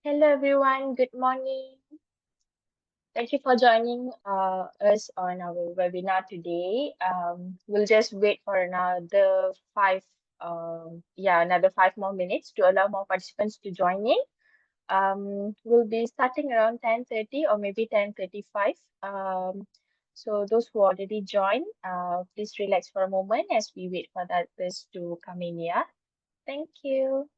Hello everyone, good morning. Thank you for joining us on our webinar today. We'll just wait for another 5 more minutes to allow more participants to join in. We'll be starting around 10:30 or maybe 10:35. So those who already joined, please relax for a moment as we wait for the others to come in. Yeah, thank you.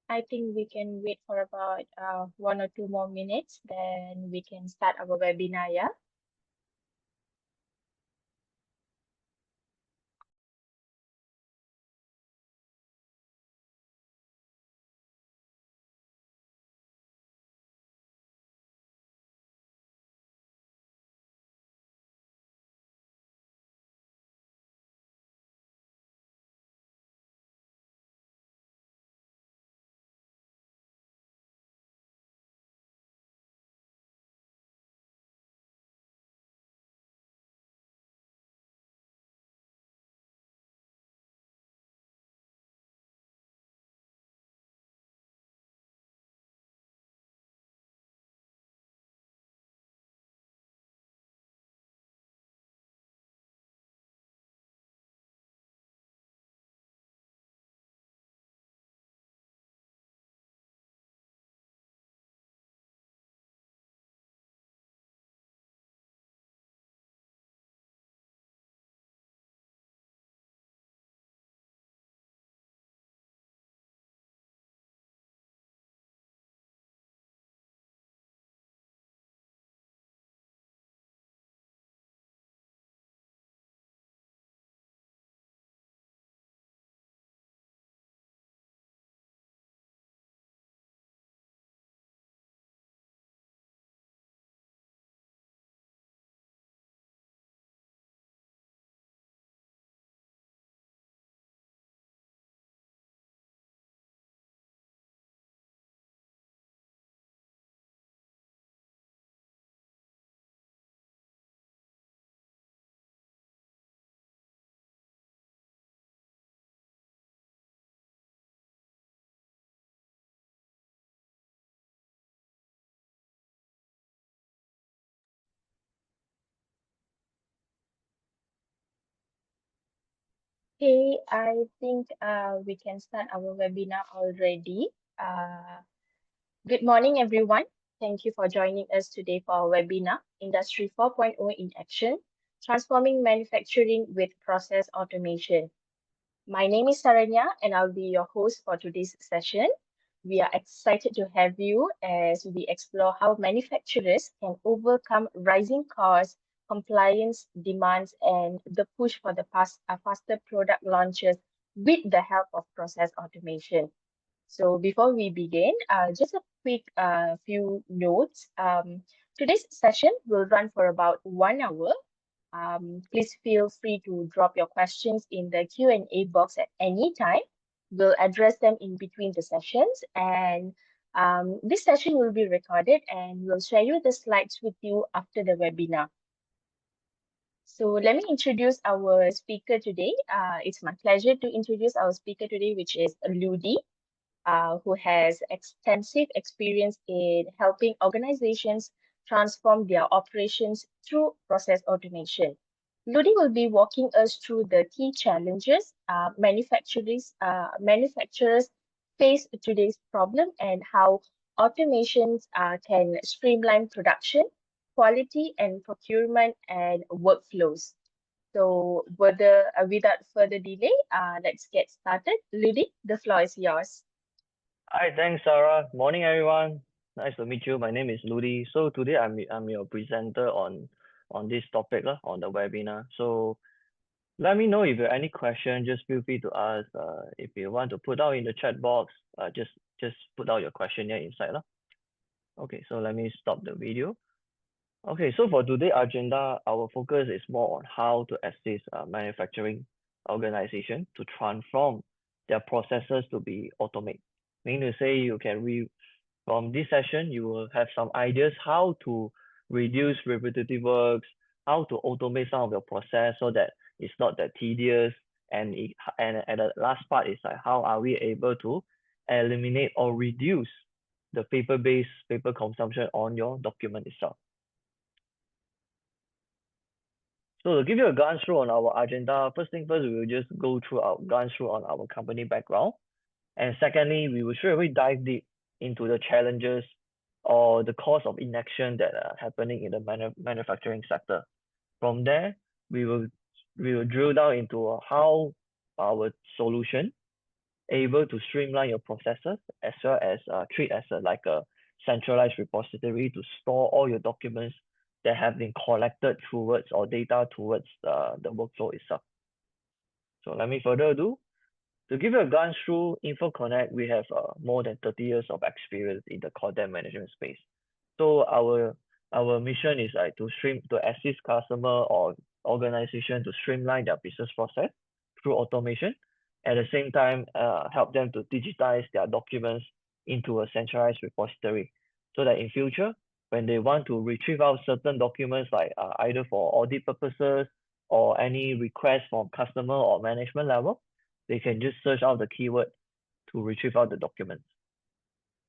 I think we can wait for about 1 or 2 more minutes, then we can start our webinar, yeah? Okay, I think we can start our webinar already. Uh, Good morning, everyone. Thank you for joining us today for our webinar, Industry 4.0 in Action, Transforming Manufacturing with Process Automation. My name is Saranya, and I'll be your host for today's session. We are excited to have you as we explore how manufacturers can overcome rising costs, compliance demands, and the push for the faster product launches with the help of process automation. So before we begin, just a quick few notes. Today's session will run for about 1 hour. Please feel free to drop your questions in the Q&A box at any time. We'll address them in between the sessions. And this session will be recorded and we'll share you the slides with you after the webinar. So let me introduce our speaker today. It's my pleasure to introduce our speaker today, which is Ludi, who has extensive experience in helping organizations transform their operations through process automation. Ludi will be walking us through the key challenges manufacturers face today's problem and how automations can streamline production, quality, and procurement and workflows. So, without further delay, let's get started. Ludi, the floor is yours. Hi, thanks, Sarah. Morning, everyone. Nice to meet you. My name is Ludi. So today I'm your presenter on this topic on the webinar. So let me know if you have any question. Just feel free to ask. If you want to put out in the chat box, just put out your question here inside lah. Okay, so let me stop the video. Okay, so for today's agenda, our focus is more on how to assist manufacturing organization to transform their processes to be automate. Meaning to say from this session, you will have some ideas how to reduce repetitive works, how to automate some of your process so that it's not that tedious. And the last part is like how are we able to eliminate or reduce the paper consumption on your document itself. So to give you a glance through on our agenda, first thing first, we will just glance through on our company background. And secondly, we will straight away dive deep into the challenges or the cause of inaction that are happening in the manufacturing sector. From there, we will drill down into how our solution able to streamline your processes as well as treat as like a centralized repository to store all your documents that have been collected towards or data towards the workflow itself. So let me further ado. To give you a glance through InfoConnect, we have more than 30 years of experience in the content management space. So our mission is like to assist customer or organization to streamline their business process through automation. At the same time, help them to digitize their documents into a centralized repository, so that in future, when they want to retrieve out certain documents, like either for audit purposes or any request from customer or management level, they can just search out the keyword to retrieve out the documents.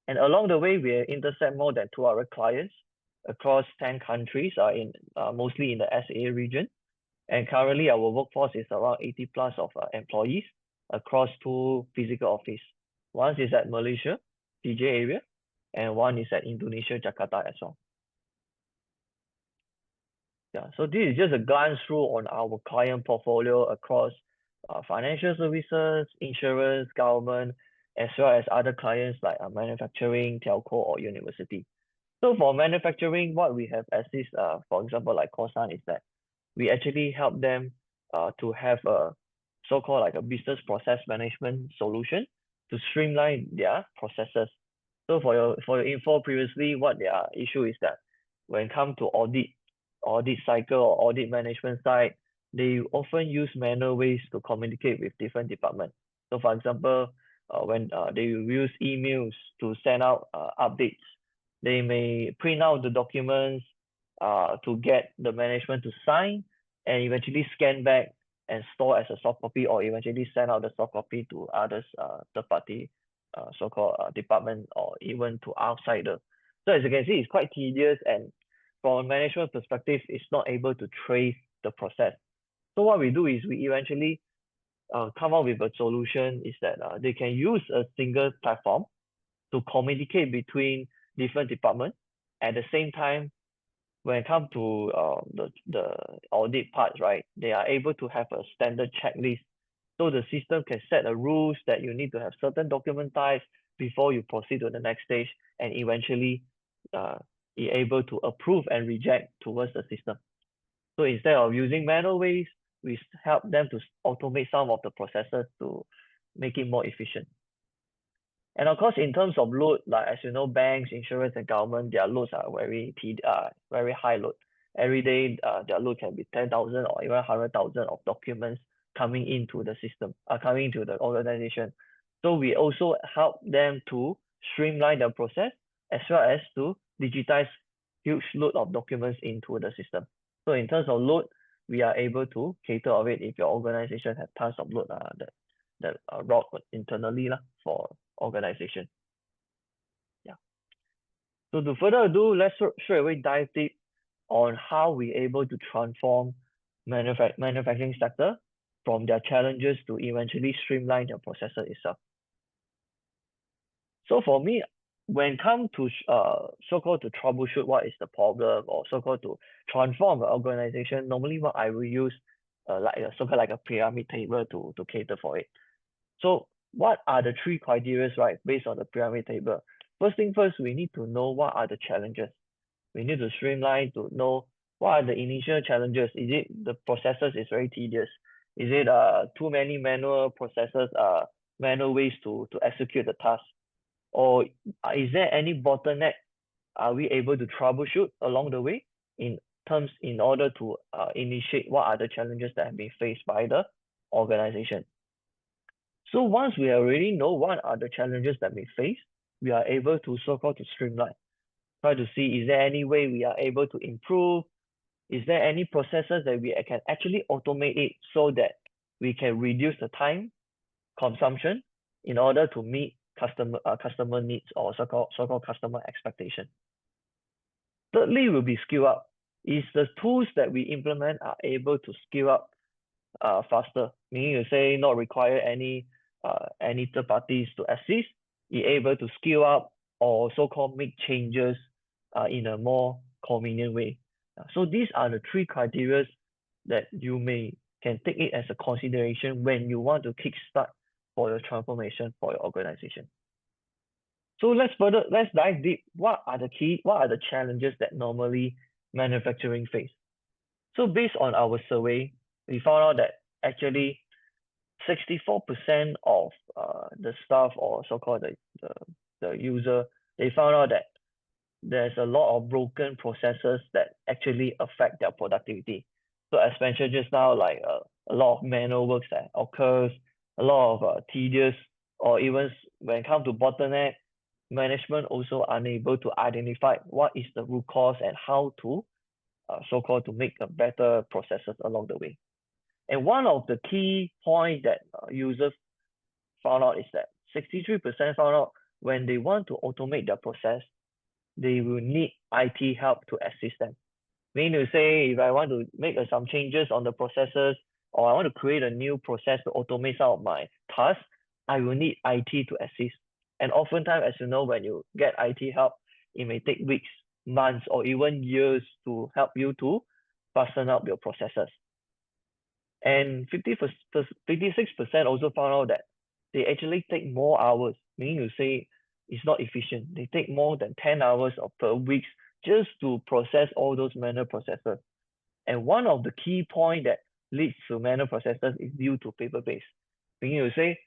And along the way, we intercept more than 200 clients across 10 countries, mostly in the SA region. And currently, our workforce is around 80 plus of employees across 2 physical offices. One is at Malaysia, PJ area, and one is at Indonesia, Jakarta as well. Yeah, so this is just a glance through on our client portfolio across financial services, insurance, government, as well as other clients like manufacturing, telco, or university. So for manufacturing, what we have assist, for example, like Corsan, is that we actually help them to have a so-called like a business process management solution to streamline their processes. So for your info previously, what their issue is that when it comes to audit cycle or audit management side, they often use manual ways to communicate with different departments. So for example, when they use emails to send out updates, they may print out the documents to get the management to sign and eventually scan back and store as a soft copy, or eventually send out the soft copy to others, third party so-called department, or even to outsider. So as you can see, it's quite tedious, and from a management perspective, it's not able to trace the process. So what we do is we eventually come up with a solution is that they can use a single platform to communicate between different departments. At the same time, when it comes to the audit parts, right, they are able to have a standard checklist. So the system can set the rules that you need to have certain document types before you proceed to the next stage, and eventually be able to approve and reject towards the system. So instead of using manual ways, we help them to automate some of the processes to make it more efficient. And of course, in terms of load, like as you know, banks, insurance, and government, their loads are very high load. Every day, their load can be 10,000 or even 100,000 of documents coming into the system, coming into the organization. So we also help them to streamline the process as well as to digitize huge load of documents into the system. So in terms of load, we are able to cater of it if your organization has tons of load that route internally for organization. Yeah. So to further ado, let's straight away dive deep on how we're able to transform manufacturing sector from their challenges to eventually streamline their processes itself. So for me, when it comes to so-called to troubleshoot what is the problem, or so-called to transform an organization, normally what I will use like a so-called like a pyramid table to cater for it. So what are the 3 criteria, right, based on the pyramid table? First thing first, we need to know what are the challenges. We need to streamline to know what are the initial challenges. Is it the processes is very tedious? Is it too many manual processes, manual ways to execute the task? Or is there any bottleneck? Are we able to troubleshoot along the way in order to initiate what are the challenges that have been faced by the organization? So once we already know what are the challenges that we face, we are able to so-called to streamline. Try to see, is there any way we are able to improve? Is there any processes that we can actually automate it so that we can reduce the time consumption in order to meet customer needs, or so-called customer expectation? Thirdly, will be skill up. Is the tools that we implement are able to skill up faster, meaning to say not require any third parties to assist, be able to skill up or so-called make changes in a more convenient way. So these are the 3 criteria that you can take it as a consideration when you want to kickstart for your transformation for your organization. So let's dive deep. What are the challenges that normally manufacturing face? So based on our survey, we found out that actually 64% of the staff, or so-called the user, they found out that there's a lot of broken processes that actually affect their productivity. So as mentioned just now, like a lot of manual works that occurs, a lot of tedious, or even when it comes to bottleneck, management also unable to identify what is the root cause and how to so-called to make a better processes along the way. And one of the key points that users found out is that 63% found out when they want to automate their process, they will need IT help to assist them. Meaning to say, if I want to make some changes on the processes, or I want to create a new process to automate some of my tasks, I will need IT to assist. And oftentimes, as you know, when you get IT help, it may take weeks, months, or even years to help you to fasten up your processes. And 56% also found out that they actually take more hours, meaning to say it's not efficient. They take more than 10 hours per week just to process all those manual processes. And one of the key points that leads to manual processes is due to paper-based. Meaning to say,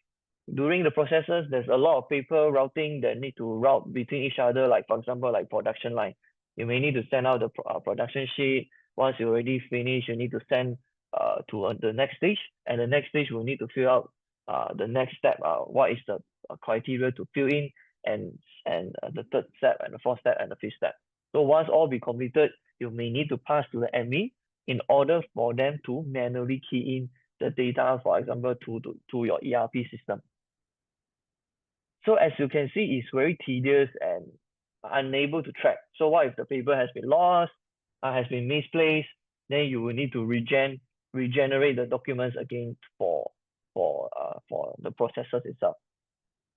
during the processes, there's a lot of paper routing that need to route between each other, like for example, like production line. You may need to send out the production sheet. Once you already finish, you need to send to the next stage, and the next stage will need to fill out the next step. What is the criteria to fill in, and the third step, and the fourth step, and the fifth step. So once all be completed, you may need to pass to the admin in order for them to manually key in the data, for example, to your ERP system. So as you can see, it's very tedious and unable to track. So what if the paper has been lost, has been misplaced? Then you will need to regenerate the documents again for the processes itself.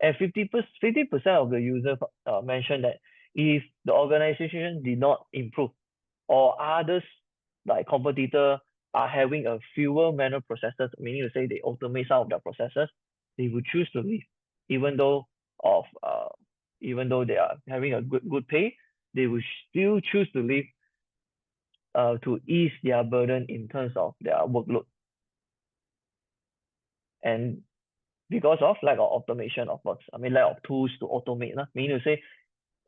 And 50% of the users mentioned that if the organization did not improve, or others like competitor are having a fewer manual processes, meaning to say they automate some of their processes, they would choose to leave, even though of even though they are having a good pay, they will still choose to leave to ease their burden in terms of their workload. And because of lack of automation of works, I mean lack of tools to automate, meaning to say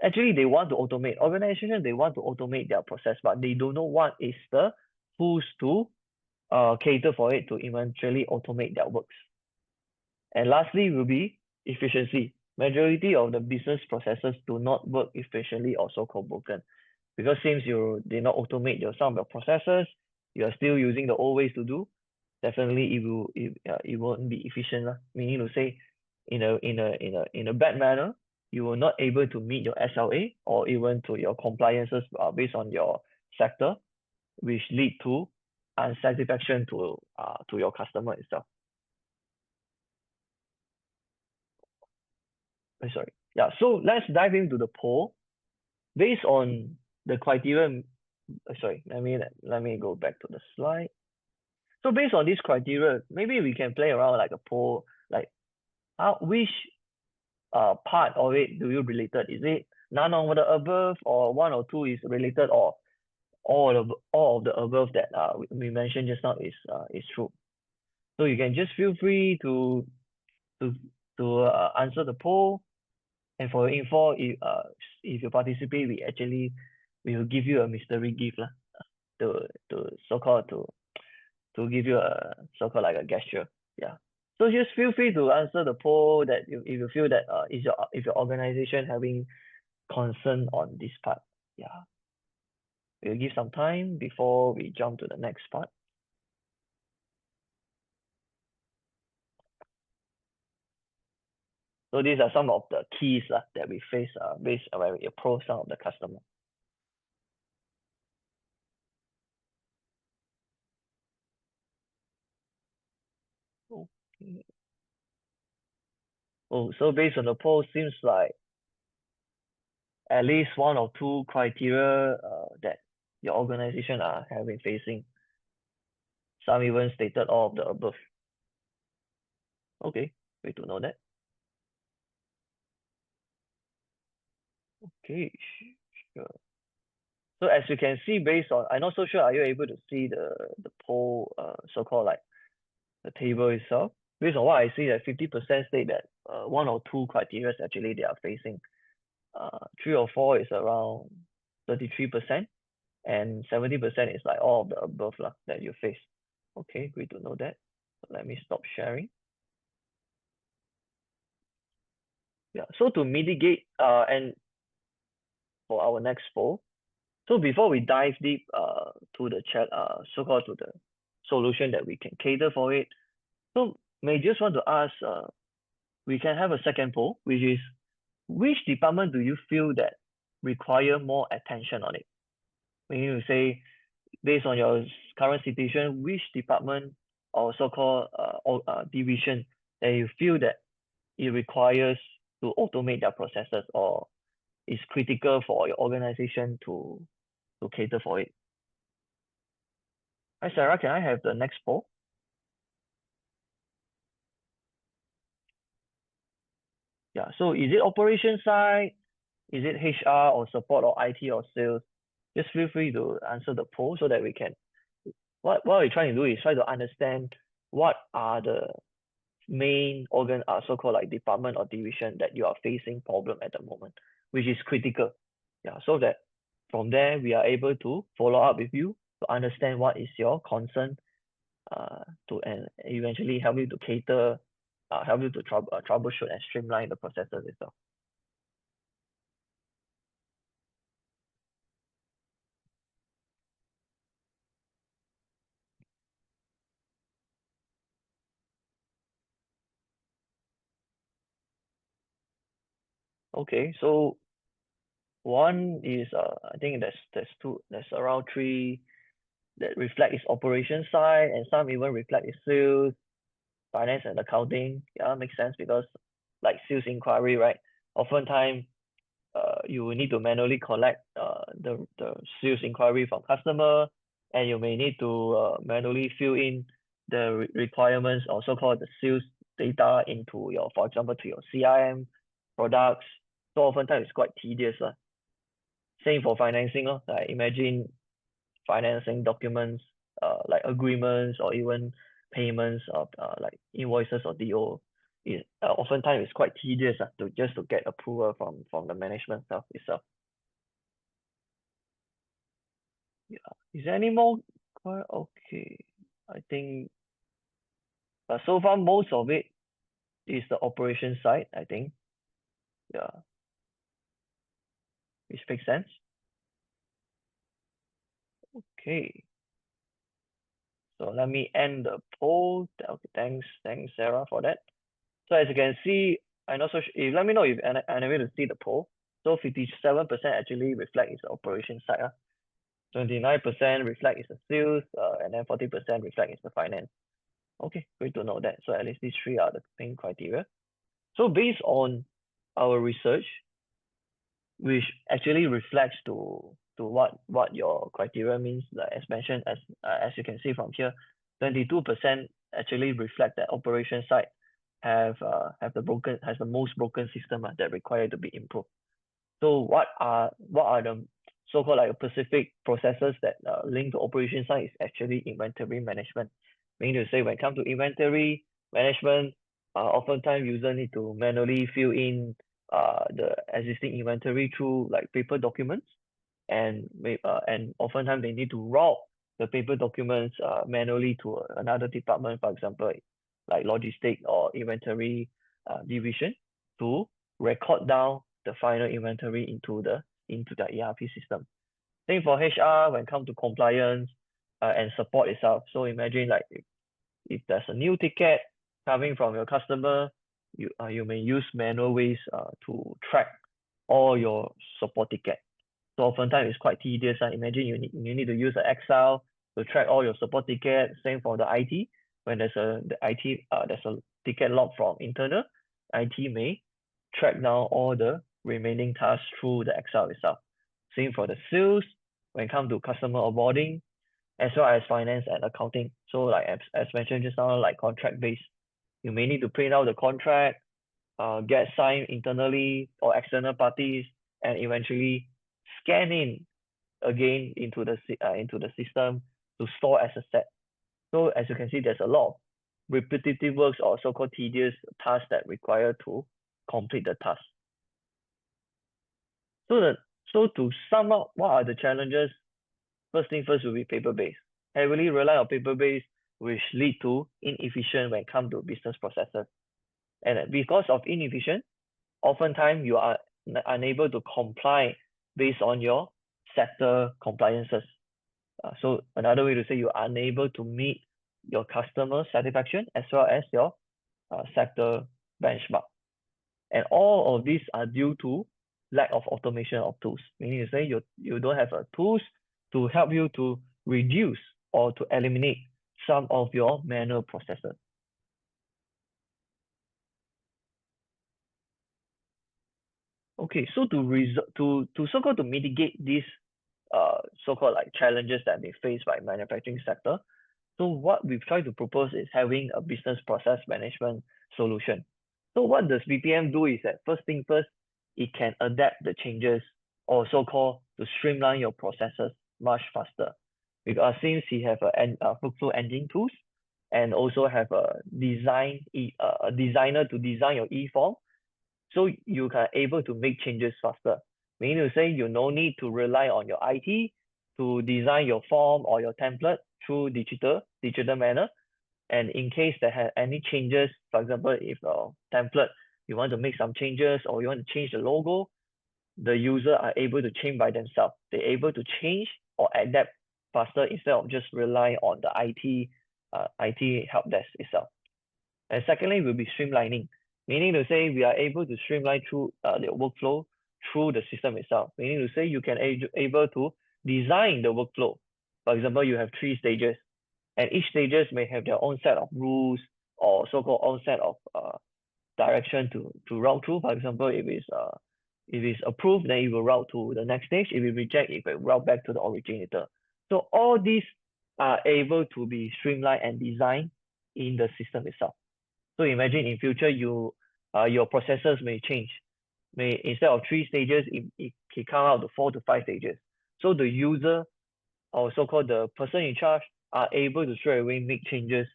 actually they want to automate. Organizations, they want to automate their process, but they don't know what is the tools to cater for it to eventually automate their works. And lastly will be efficiency. Majority of the business processes do not work efficiently or so-called broken. Because since you did not automate some of your processes, you are still using the old ways to do, definitely it won't be efficient. Meaning to say, in a bad manner, you will not able to meet your SLA or even to your compliances based on your sector, which lead to unsatisfaction to your customer itself. Sorry. Yeah. So let's dive into the poll based on the criteria. Sorry. Let me go back to the slide. So based on this criteria, maybe we can play around like a poll, like which part of it do you related? Is it none of the above, or one or two is related, or all of the above that we mentioned just now is true? So you can just feel free to answer the poll. And for your info, if you participate, we will give you a mystery gift lah, to so-called to give you a so-called like a gesture. Yeah. So just feel free to answer the poll that if you feel that if your organization having concern on this part. Yeah. We'll give some time before we jump to the next part. So these are some of the keys that we face based on when we approach some of the customer. Okay. Oh, so based on the poll, seems like at least one or two criteria that your organization are having facing. Some even stated all of the above. Okay. Great to know that. Okay, sure. So as you can see, based on, I'm not so sure, are you able to see the poll, so-called like the table itself? Based on what I see, that 50% state that one or two criteria actually they are facing. Three or four is around 33%, and 70% is like all of the above lah that you face. Okay, great to know that. So let me stop sharing. Yeah, so to mitigate and for our next poll, so before we dive deep to the chat so-called to the solution that we can cater for it, so may just want to ask we can have a second poll, which is which department do you feel that require more attention on it? Meaning to say, based on your current situation, which department or so-called division that you feel that it requires to automate their processes or is critical for your organization to cater for it. Hi Sarah, can I have the next poll? Yeah, so is it operation side? Is it HR or support or IT or sales? Just feel free to answer the poll so that we can, what we're trying to do is try to understand what are the main organ so-called like department or division that you are facing problem at the moment, which is critical. Yeah, so that from there we are able to follow up with you to understand what is your concern to and eventually help you to cater, help you to troubleshoot and streamline the processes itself. Okay, so one is I think there's around three that reflect its operation side, and some even reflect its sales, finance and accounting. Yeah, makes sense because like sales inquiry, right? Oftentimes you will need to manually collect the sales inquiry from customer, and you may need to manually fill in the requirements or so-called the sales data into your, for example, to your CRM products. So oftentimes it's quite tedious. Same for financing. Like imagine financing documents, like agreements or even payments of like invoices or DO. It oftentimes it's quite tedious to just to get approval from the management stuff itself. Yeah. Is there any more? Okay. I think so far most of it is the operation side, I think. Yeah. Which makes sense. Okay. So let me end the poll. Okay, thanks Sarah for that. So as you can see, I'm not so sure, if let me know if I'm able to see the poll. So 57% actually reflect its operation side. 29% reflect its sales, and then 40% reflect its finance. Okay, great to know that. So at least these three are the main criteria. So based on our research, which actually reflects to what your criteria means, like as mentioned, as you can see from here, 22% actually reflect that operation side has the most broken system that require to be improved. So what are the so-called like specific processes that link to operation side is actually inventory management. Meaning to say when it comes to inventory management, oftentimes user need to manually fill in the existing inventory through like paper documents, and oftentimes they need to route the paper documents manually to another department, for example, like logistic or inventory division, to record down the final inventory into the ERP system. Same for HR when it comes to compliance and support itself. So imagine like if there's a new ticket coming from your customer, you may use manual ways to track all your support ticket. So oftentimes it's quite tedious. Imagine you need to use an Excel to track all your support tickets. Same for the IT. When there's a ticket log from internal, IT may track down all the remaining tasks through the Excel itself. Same for the sales when it comes to customer onboarding, as well as finance and accounting. So like as mentioned just now, like contract based You may need to print out the contract, get signed internally or external parties, and eventually scan in again into the system to store as a set. So as you can see, there's a lot of repetitive works or so-called tedious tasks that require to complete the task. So to sum up, what are the challenges? First thing first will be paper-based. Heavily rely on paper-based, which lead to inefficient when it comes to business processes. And because of inefficient, oftentimes you are unable to comply based on your sector compliances. So another way to say you're unable to meet your customer satisfaction as well as your sector benchmark. And all of these are due to lack of automation of tools, meaning to say you don't have tools to help you to reduce or to eliminate some of your manual processes. Okay, so to so-called to mitigate these so-called like challenges that they face by manufacturing sector, so what we've tried to propose is having a business process management solution. So what does BPM do is that first thing first, it can adapt the changes or so-called to streamline your processes much faster. Because since you have a workflow engine tools and also have a designer to design your e-form, so you are able to make changes faster. Meaning to say you no need to rely on your IT to design your form or your template through digital manner. And in case there have any changes, for example, if a template you want to make some changes or you want to change the logo, the user are able to change by themselves. They're able to change or adapt faster instead of just rely on the IT help desk itself. And secondly, will be streamlining, meaning to say we are able to streamline through the workflow through the system itself. Meaning to say you can able to design the workflow. For example, you have 3 stages, and each stages may have their own set of rules or so-called own set of direction to route through. For example, if it's approved, then it will route to the next stage. If it reject, it will route back to the originator. So all these are able to be streamlined and designed in the system itself. So imagine in future your processes may change. May instead of 3 stages, it can come out to 4 to 5 stages. So the user or so-called the person in charge are able to straight away make changes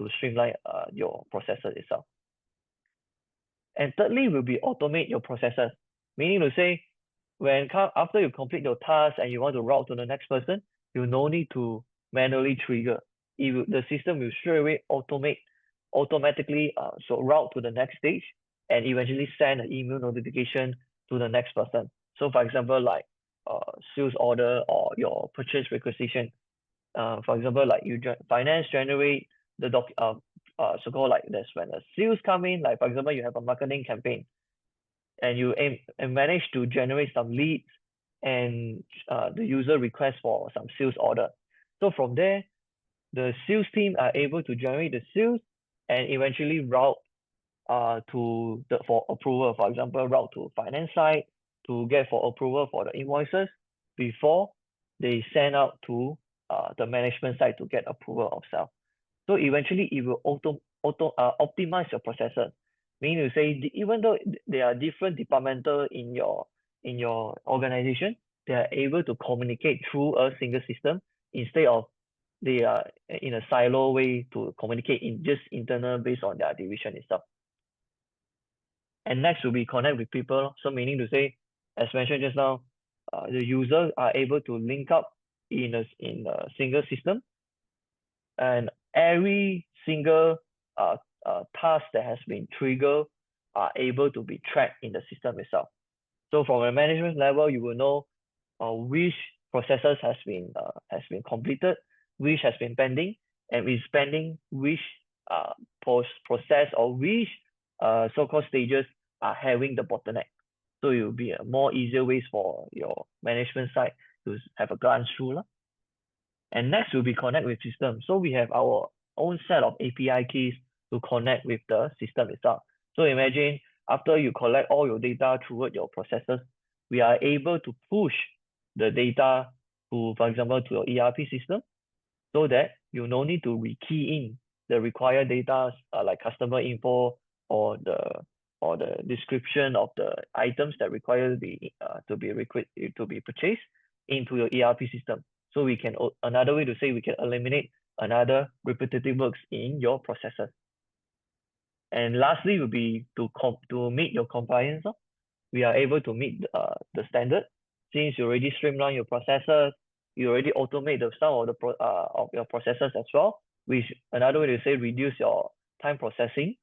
to streamline your processes itself. And thirdly will be automate your processes, meaning to say after you complete your task and you want to route to the next person, you no need to manually trigger. The system will straight away automatically so route to the next stage and eventually send an email notification to the next person. So for example, like sales order or your purchase requisition. For example, like finance generate the so-called like that's when the sales come in. Like for example, you have a marketing campaign and you aim and manage to generate some leads and the user request for some sales order. So from there, the sales team are able to generate the sales and eventually route for approval. For example, route to finance side to get for approval for the invoices before they send out to the management side to get approval of sale. So eventually it will optimize your processes. Meaning to say, even though there are different departmental in your organization, they are able to communicate through a single system instead of they are in a silo way to communicate in just internal based on their division itself. And next will be connect with people. So meaning to say, as mentioned just now, the users are able to link up in a single system, and every single task that has been triggered are able to be tracked in the system itself. So from a management level, you will know which processes has been completed, which has been pending, and is pending which process or which so-called stages are having the bottleneck. So it will be a more easier ways for your management side to have a glance through. And next will be connect with system. So we have our own set of API keys to connect with the system itself. So imagine after you collect all your data throughout your processes, we are able to push the data to, for example, to your ERP system so that you no need to rekey in the required data, like customer info or the description of the items that require to be purchased into your ERP system. So we can another way to say we can eliminate another repetitive works in your processes. And lastly would be to meet your compliance. We are able to meet the standard since you already streamline your processes, you already automate some of your processes as well, which another way to say reduce your time processing.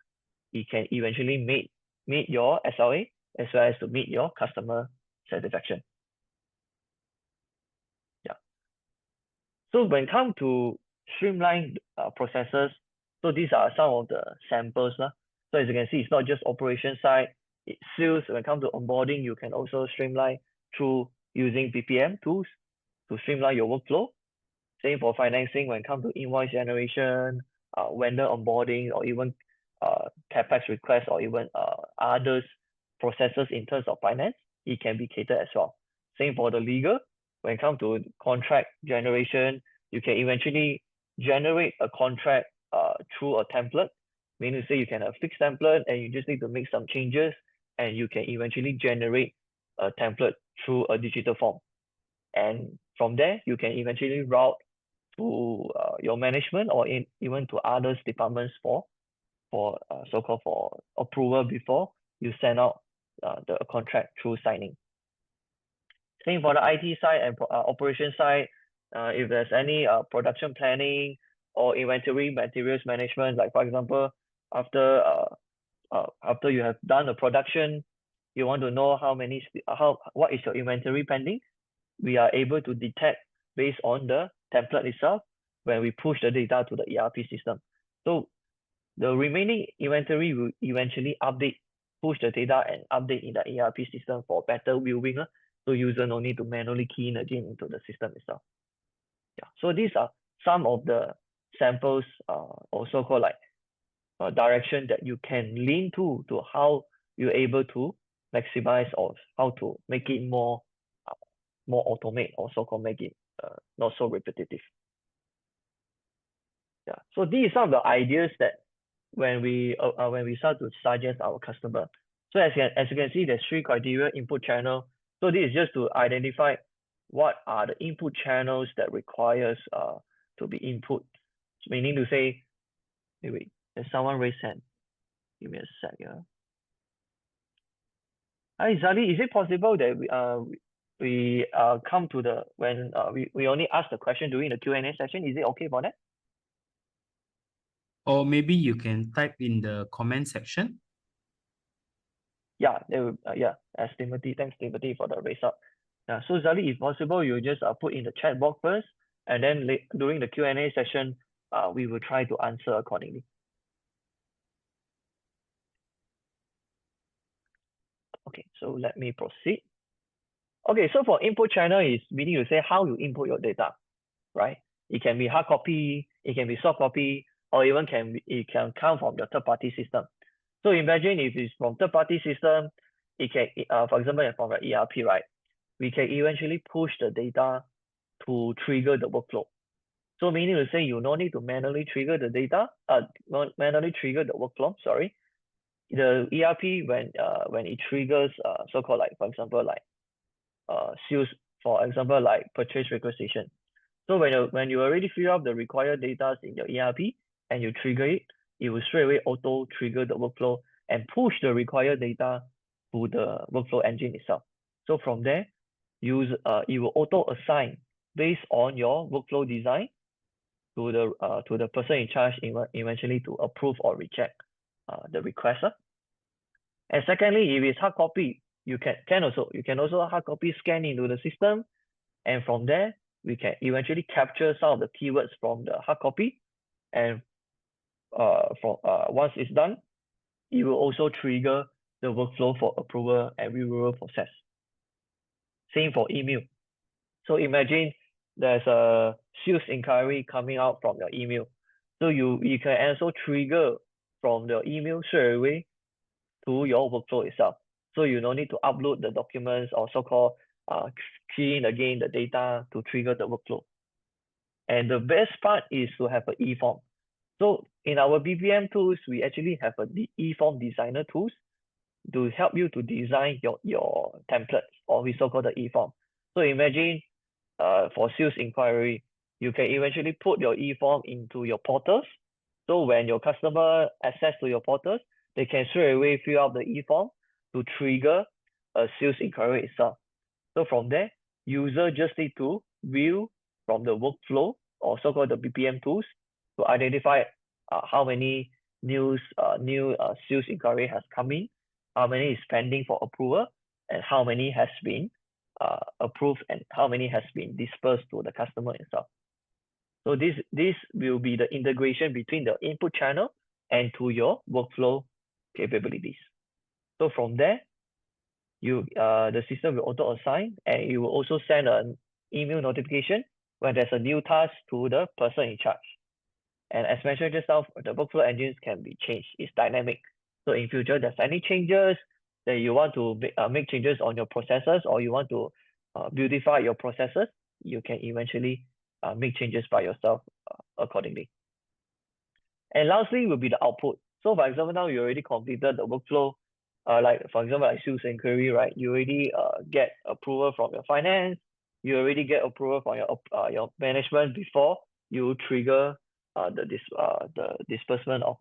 You can eventually meet your SLA as well as to meet your customer satisfaction. Yeah. So when it comes to streamline processes, so these are some of the samples. So as you can see, it's not just operation side, it's sales. When it comes to onboarding, you can also streamline through using BPM tools to streamline your workflow. Same for financing when it comes to invoice generation, vendor onboarding, or even CapEx requests, or even others processes in terms of finance, it can be catered as well. Same for the legal. When it comes to contract generation, you can eventually generate a contract through a template, meaning to say you can have a fixed template and you just need to make some changes and you can eventually generate a template through a digital form. And from there, you can eventually route to your management or even to others departments for so-called for approval before you send out the contract through signing. Same for the IT side and operation side. If there's any production planning or inventory materials management, like for example, after you have done the production, you want to know what is your inventory pending. We are able to detect based on the template itself when we push the data to the ERP system. So the remaining inventory will eventually push the data and update in the ERP system for better viewing. So user no need to manually key in again into the system itself. Yeah. So these are some of the samples, also called like direction that you can lean to how you're able to maximize or how to make it more automate, or so-called make it not so repetitive. Yeah. So these are some of the ideas that when we start to suggest our customer. So as you can see, there's 3 criteria input channel. So this is just to identify what are the input channels that requires to be input. Meaning to say, wait, there's someone raised hand. Give me a sec. Yeah. Hi Zali, is it possible that we come to the when we only ask the question during the Q&A session? Is it okay for that? Or maybe you can type in the comment section. Yeah, they will, yeah, as Timothy, thanks Timothy for the raise up. Yeah, so Zali, if possible, you just put in the chat box first, and then during the Q&A session, we will try to answer accordingly. Okay, so let me proceed. Okay, so for input channel is meaning to say how you input your data, right? It can be hard copy, it can be soft copy, or even it can come from the third-party system. So imagine if it's from third-party system, it can, for example, from the ERP, right? We can eventually push the data to trigger the workflow. So meaning to say you no need to manually trigger the data, manually trigger the workflow, sorry. The ERP, when it triggers so-called like, for example, like sales, for example, like purchase requisition. So when you already fill up the required data in your ERP and you trigger it, it will straight away auto trigger the workflow and push the required data to the workflow engine itself. So from there, it will auto assign based on your workflow design to the person in charge eventually to approve or reject the request. And secondly, if it's hard copy, you can also hard copy scan into the system, and from there we can eventually capture some of the keywords from the hard copy, and once it's done, it will also trigger the workflow for approval and review process. Same for email. So imagine there's a sales inquiry coming out from your email. So you can also trigger from the email straight away to your workflow itself. So you don't need to upload the documents or so-called key in again the data to trigger the workflow. And the best part is to have an e-form. So in our BPM tools, we actually have a e-form designer tools to help you to design your templates, or we so-called the e-form. So imagine for sales inquiry, you can eventually put your e-form into your portals. So when your customer access to your portals, they can straight away fill out the e-form to trigger a sales inquiry itself. So from there, user just need to view from the workflow, or so-called the BPM tools, to identify how many new sales inquiry has come in, how many is pending for approval, and how many has been approved, and how many has been dispersed to the customer itself. So this will be the integration between the input channel and to your workflow capabilities. So from there, the system will auto assign, and it will also send an email notification when there's a new task to the person in charge. And as mentioned just now, the workflow engines can be changed. It's dynamic. So in future, there's any changes that you want to make changes on your processes, or you want to beautify your processes, you can eventually make changes by yourself accordingly. And lastly will be the output. So for example, now you already completed the workflow, like for example, like sales inquiry, right? You already get approval from your finance, you already get approval from your management before you trigger the disbursement of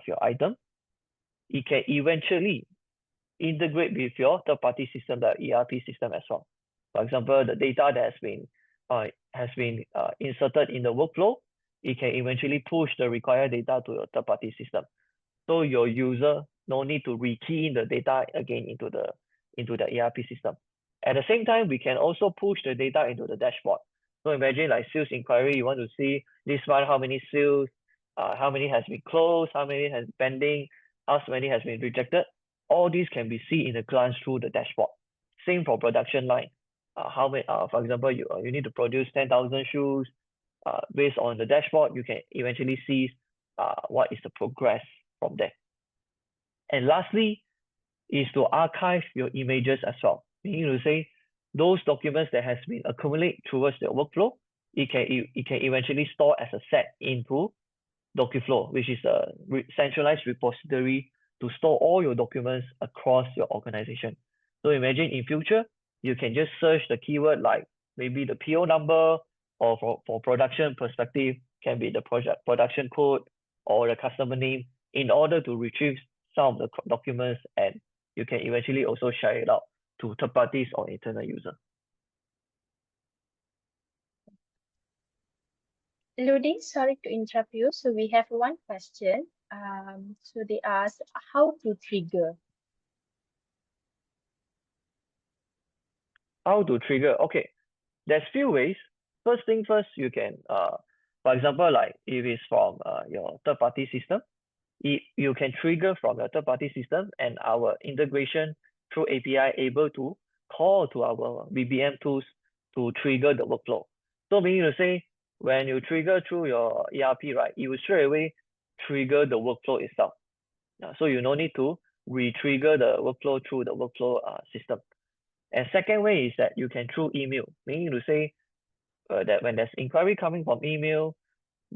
your item. It can eventually integrate with your third-party system, the ERP system as well. For example, the data that has been inserted in the workflow, it can eventually push the required data to your third-party system. So your user no need to rekey in the data again into the ERP system. At the same time, we can also push the data into the dashboard. So imagine like sales inquiry, you want to see this month how many sales, how many has been closed, how many has pending, how many has been rejected. All these can be seen in a glance through the dashboard. Same for production line. How many, for example, you need to produce 10,000 shoes. Based on the dashboard, you can eventually see what is the progress from there. And lastly, is to archive your images as well. Meaning to say, those documents that has been accumulated towards the workflow, it can eventually store as a set into Docuflo, which is a centralized repository to store all your documents across your organization. So imagine in future, you can just search the keyword like maybe the PO number, or for production perspective, can be the production code or the customer name, in order to retrieve some of the documents, and you can eventually also share it out to third parties or internal user. Ludi, sorry to interrupt you. So we have one question. So they ask how to trigger. How to trigger? Okay, there's few ways. First thing first, you can for example, like if it's from your third-party system, you can trigger from your third-party system, and our integration through API able to call to our BPM tools to trigger the workflow. So meaning to say, when you trigger through your ERP, right, it will straight away trigger the workflow itself. So you no need to re-trigger the workflow through the workflow system. And second way is that you can through email, meaning to say that when there's inquiry coming from email,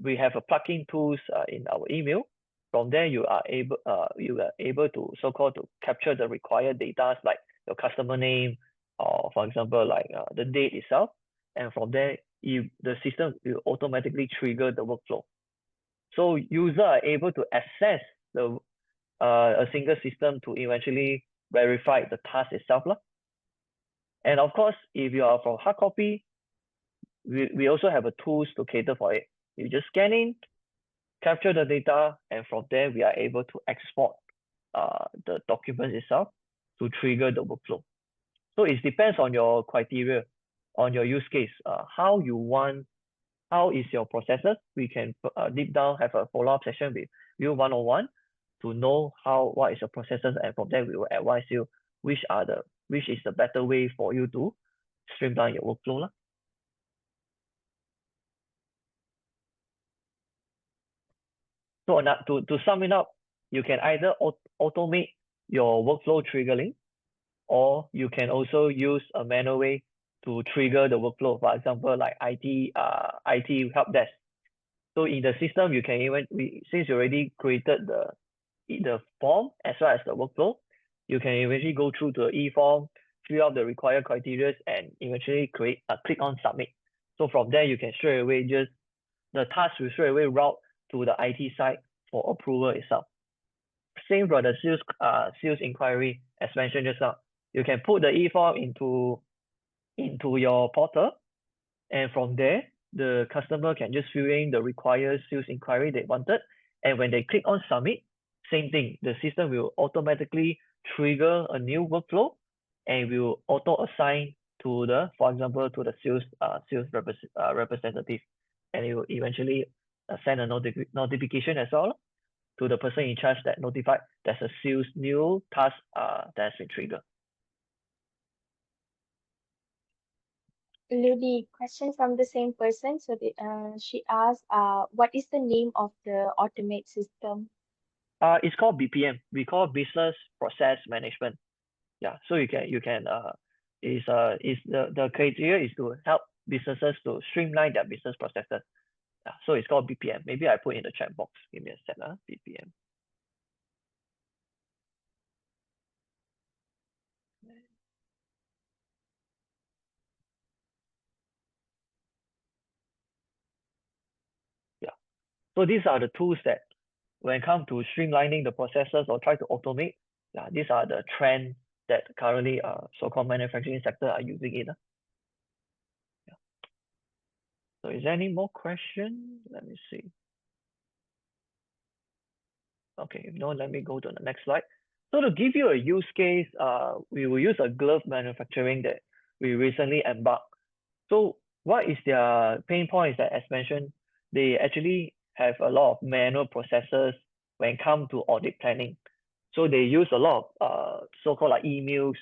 we have a plugin tools in our email. From there, you are able to so-called to capture the required data like your customer name, or for example, like the date itself. And from there, the system will automatically trigger the workflow. So users are able to access a single system to eventually verify the task itself. And of course, if you are from hard copy, we also have a tools to cater for it. You just scan in, capture the data, and from there we are able to export the document itself to trigger the workflow. So it depends on your criteria, on your use case, how is your processes. We can deep down have a follow-up session with you one-on-one to know what is your processes, and from there we will advise you which is the better way for you to streamline your workflow. So to sum it up, you can either automate your workflow triggering, or you can also use a manual way to trigger the workflow. For example, like IT help desk. So in the system, you can even since you already created the form as well as the workflow, you can eventually go through to the e-form, fill out the required criteria, and eventually click on submit. So from there, you can straight away the task will straight away route to the IT side for approval itself. Same for the sales inquiry, as mentioned just now. You can put the e-form into your portal, and from there, the customer can just fill in the required sales inquiry they wanted. And when they click on submit, same thing, the system will automatically trigger a new workflow and will auto assign to for example, to the sales representative, and it will eventually send a notification as well to the person in charge that notified there's a sales new task that's been triggered. Ludi, question from the same person. So she asked, what is the name of the automate system? It's called BPM. We call business process management. Yeah, so you can is the criteria is to help businesses to streamline their business processes. Yeah, so it's called BPM. Maybe I put in the chat box. Give me a sec, BPM. Yeah. So these are the tools that when it comes to streamlining the processes or try to automate, yeah, these are the trends that currently so-called manufacturing sector are using it. Yeah. So is there any more questions? Let me see. Okay, if not, let me go to the next slide. So to give you a use case, we will use a glove manufacturing that we recently embarked. So what is their pain points that, as mentioned, they actually have a lot of manual processes when it comes to audit planning. So they use a lot of so-called like emails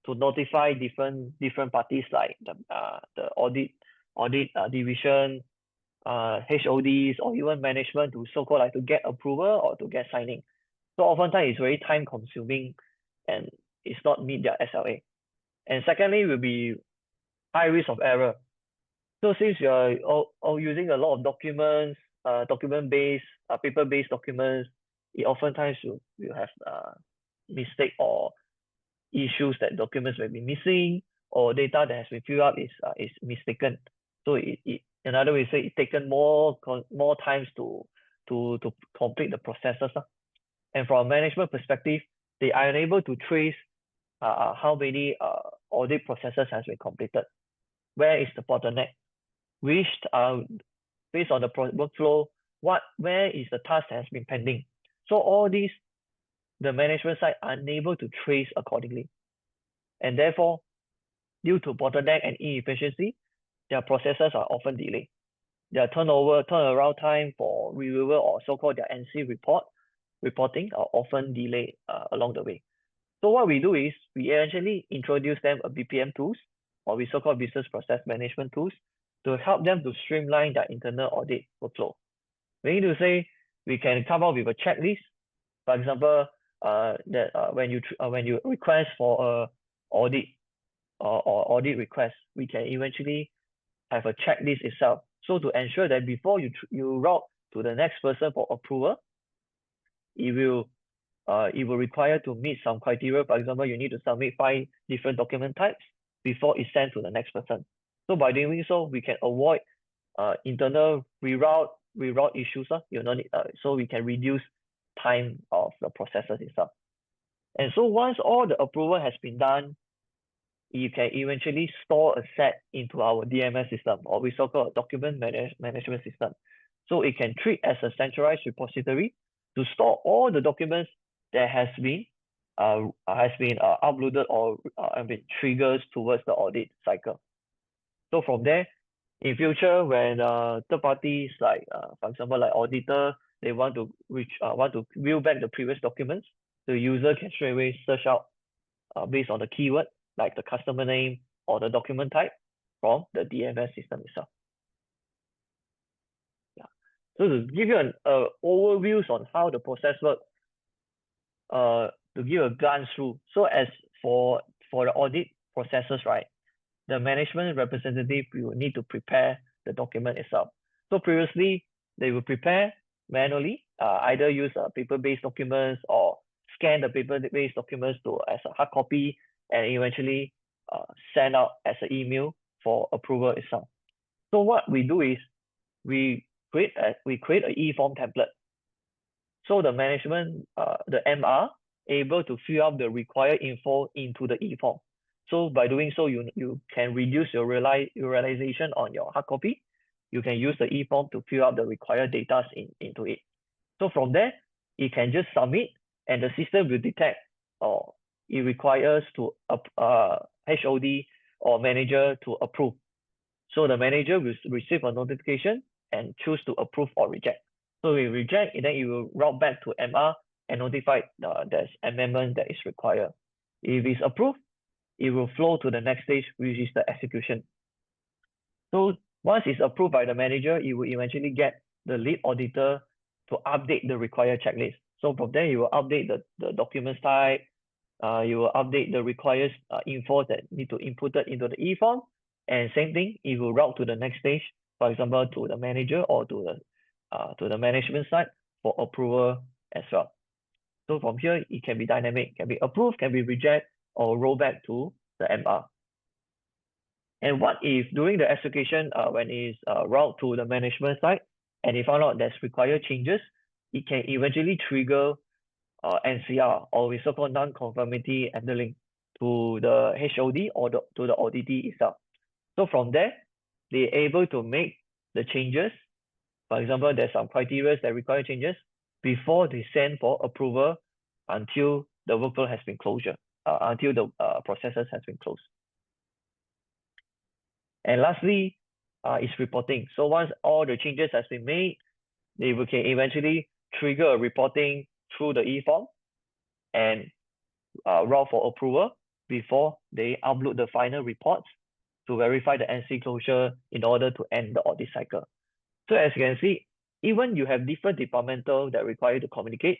to notify different parties like the audit division, HODs, or even management to so-called like to get approval or to get signing. So oftentimes it's very time consuming and it's not meet their SLA. And secondly will be high risk of error. So since you're all using a lot of documents, document-based, paper-based documents, it oftentimes you have mistake or issues that documents may be missing or data that has been filled up is mistaken. So it another way to say it taken more times to complete the processes. And from a management perspective, they are unable to trace how many audit processes has been completed. Where is the bottleneck? Which based on the workflow, where is the task that has been pending? So all these, the management side are unable to trace accordingly. And therefore, due to bottleneck and inefficiency, their processes are often delayed. Their turnaround time for reviewer or so-called their NC reporting are often delayed along the way. So what we do is we actually introduce them a BPM tools, or we so-called business process management tools, to help them to streamline their internal audit workflow. Meaning to say, we can come up with a checklist. For example, when you request for a audit or audit request, we can eventually have a checklist itself. So to ensure that before you route to the next person for approval, it will require to meet some criteria. For example, you need to submit 5 different document types before it's sent to the next person. So by doing so, we can avoid internal reroute issues. So we can reduce time of the processes itself. And so once all the approval has been done, you can eventually store a set into our DMS system, or we so-called a document management system. So it can treat as a centralized repository to store all the documents that has been uploaded or been triggers towards the audit cycle. So from there, in future, when third parties like, for example, like auditor, they want to view back the previous documents, the user can straight away search out based on the keyword like the customer name or the document type from the DMS system itself. Yeah. So to give you an overviews on how the process works, to give a glance through. So as for the audit processes, right, the management representative will need to prepare the document itself. So previously, they will prepare manually, either use paper-based documents or scan the paper-based documents as a hard copy and eventually send out as an email for approval itself. So what we do is we create an e-form template. So the management, the MR, able to fill up the required info into the e-form. So by doing so, you can reduce your realization on your hard copy. You can use the e-form to fill up the required data into it. So from there, it can just submit, and the system will detect or it requires to HOD or manager to approve. So the manager will receive a notification and choose to approve or reject. So if reject, then it will route back to MR and notify there's amendment that is required. If it's approved, it will flow to the next stage, which is the execution. So once it's approved by the manager, it will eventually get the lead auditor to update the required checklist. So from there, you will update the document type, you will update the required info that need to input it into the e-form, and same thing, it will route to the next stage, for example, to the manager or to the management side for approval as well. So from here, it can be dynamic, can be approved, can be reject, or roll back to the MR. And what if during the execution, when it's route to the management side, and they found out there's required changes, it can eventually trigger NCR, or we so-called non-conformity handling, to the HOD or to the auditee itself. So from there, they're able to make the changes. For example, there's some criteria that require changes before they send for approval until the workflow has been closure, until the processes has been closed. And lastly, is reporting. So once all the changes has been made, they can eventually trigger a reporting through the e-form and route for approval before they upload the final reports to verify the NC closure in order to end the audit cycle. So as you can see, even you have different departmental that require you to communicate,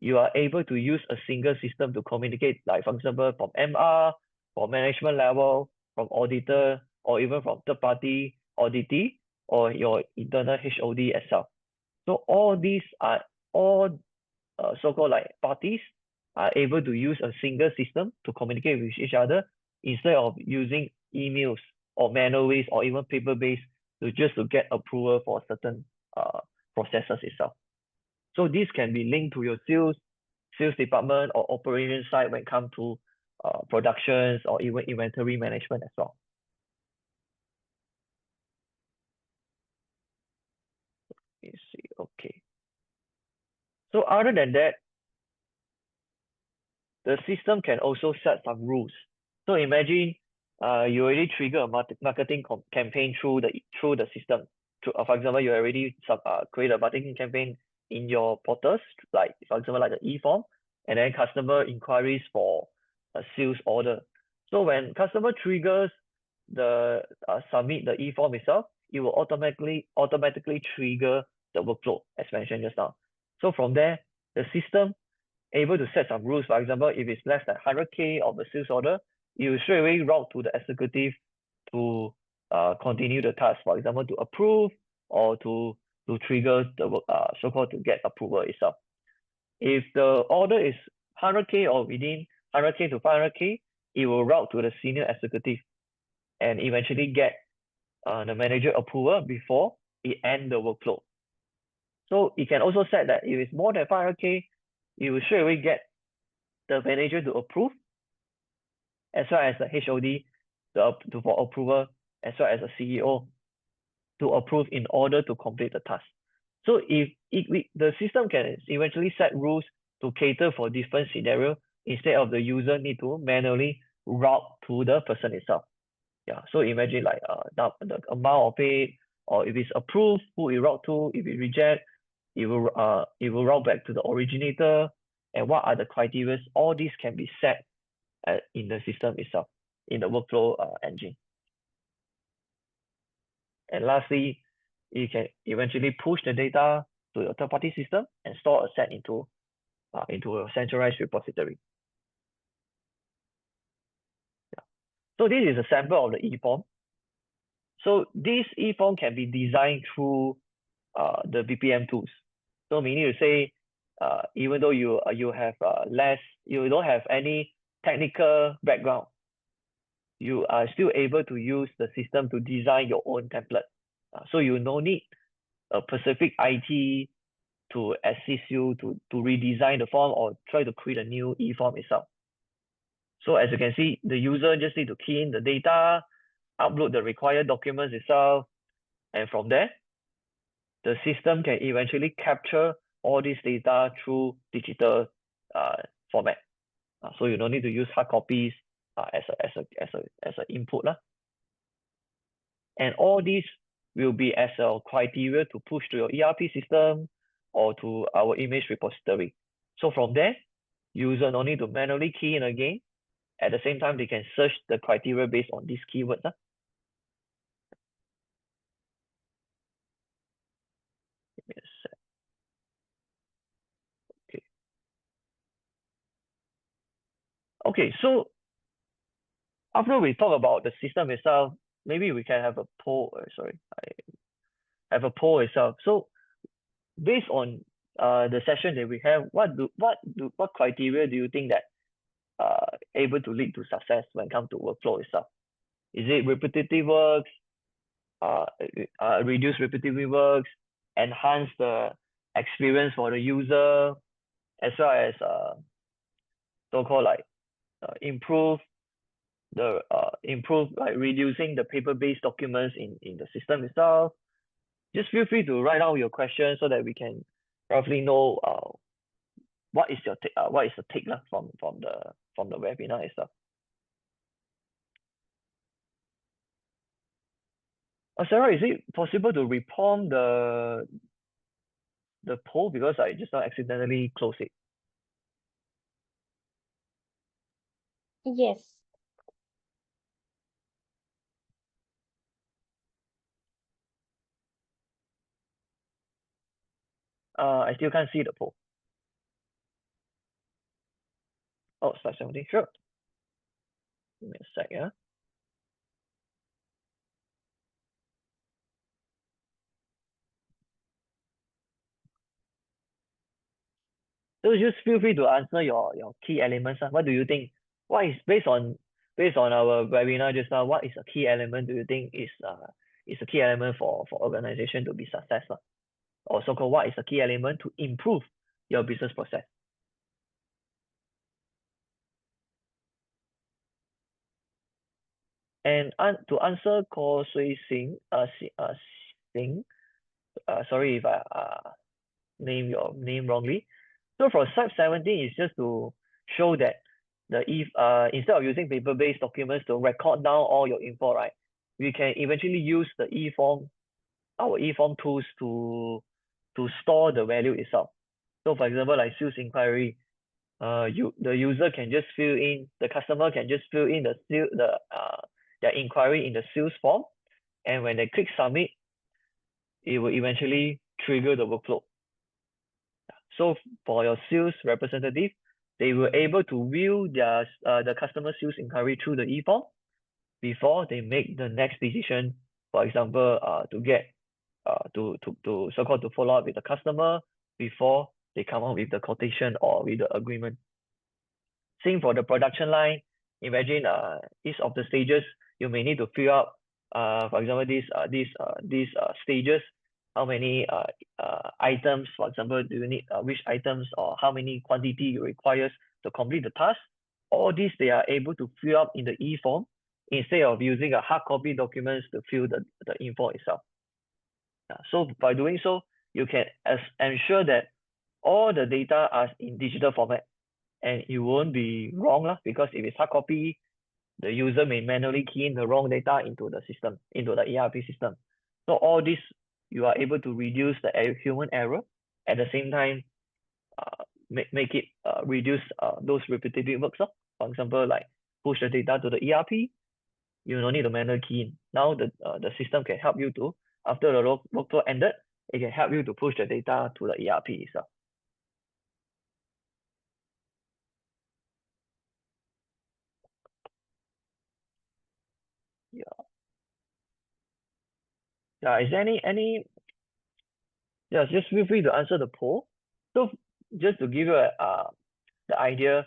you are able to use a single system to communicate, like for example, from MR, from management level, from auditor, or even from third party auditee, or your internal HOD itself. So all these are all so-called like parties are able to use a single system to communicate with each other instead of using emails or manual ways or even paper-based to get approval for certain processes itself. So this can be linked to your sales department or operation side when it comes to productions or even inventory management as well. Let me see. Okay. So other than that, the system can also set some rules. So imagine you already trigger a marketing campaign through the system. For example, you already create a marketing campaign in your portals, like for example, like the e-form, and then customer inquiries for a sales order. So when customer triggers the submit the e-form itself, it will automatically trigger the workflow as mentioned just now. So from there, the system able to set some rules. For example, if it's less than 100K of a sales order, you will straight away route to the executive to continue the task. For example, to approve or to trigger the so-called to get approval itself. If the order is 100K or within 100K to 500K, it will route to the senior executive and eventually get the manager approval before it end the workflow. So it can also set that if it's more than 500K, you will straight away get the manager to approve, as well as the HOD for approval, as well as the CEO to approve in order to complete the task. So if the system can eventually set rules to cater for different scenarios instead of the user need to manually route to the person itself. Yeah. So imagine like the amount of it, or if it's approved, who it route to. If it reject, it will route back to the originator. And what are the criteria? All these can be set in the system itself, in the workflow engine. And lastly, you can eventually push the data to your third-party system and store a set into a centralized repository. Yeah. So this is a sample of the e-form. So this e-form can be designed through the BPM tools. So meaning to say, even though you have you don't have any technical background, you are still able to use the system to design your own template. So you no need a specific IT to assist you to redesign the form or try to create a new e-form itself. So as you can see, the user just need to key in the data, upload the required documents itself, and from there, the system can eventually capture all this data through digital format. So you don't need to use hard copies as an input lah. And all these will be as a criteria to push to your ERP system or to our image repository. So from there, user no need to manually key in again. At the same time, they can search the criteria based on these keywords. Give me a sec. Okay. Okay, so after we talk about the system itself, maybe we can have a poll. Sorry, I have a poll itself. So based on the session that we have, what criteria do you think that able to lead to success when it comes to workflow itself? Is it repetitive works, reduce repetitive works, enhance the experience for the user, as well as so-called like improve like reducing the paper-based documents in the system itself? Just feel free to write down your questions so that we can roughly know what is the take from the webinar itself. Sarah, is it possible to reform the poll because I just now accidentally closed it? Yes. I still can't see the poll. Oh, slide 17, sure. Give me a sec, yeah. So just feel free to answer your key elements. What do you think? What is based on our webinar just now? What is a key element do you think is a key element for organization to be successful? Or so-called what is a key element to improve your business process? And to answer Ko Sui Sing, sorry if I name your name wrongly. So for slide 17 is just to show that instead of using paper-based documents to record down all your info, right? We can eventually use the our e-form tools to store the value itself. So for example, like sales inquiry, the user can just the customer can just fill in their inquiry in the sales form, and when they click submit, it will eventually trigger the workflow. So for your sales representative, they were able to view the customer sales inquiry through the e-form before they make the next decision. For example, to get to so-called to follow up with the customer before they come up with the quotation or with the agreement. Same for the production line. Imagine each of the stages you may need to fill up. For example, these stages, how many items, for example, do you need which items or how many quantity it requires to complete the task. All these they are able to fill up in the e-form instead of using a hard copy documents to fill the info itself. So by doing so, you can ensure that all the data are in digital format, and it won't be wrong because if it's hard copy, the user may manually key in the wrong data into the system, into the ERP system. So all this, you are able to reduce the human error, at the same time, make it reduce those repetitive works. For example, like push the data to the ERP, you don't need to manual key in. Now the system can help you to, after the workflow ended, it can help you to push the data to the ERP itself. Yeah. Is there any Yeah, just feel free to answer the poll. So just to give you the idea,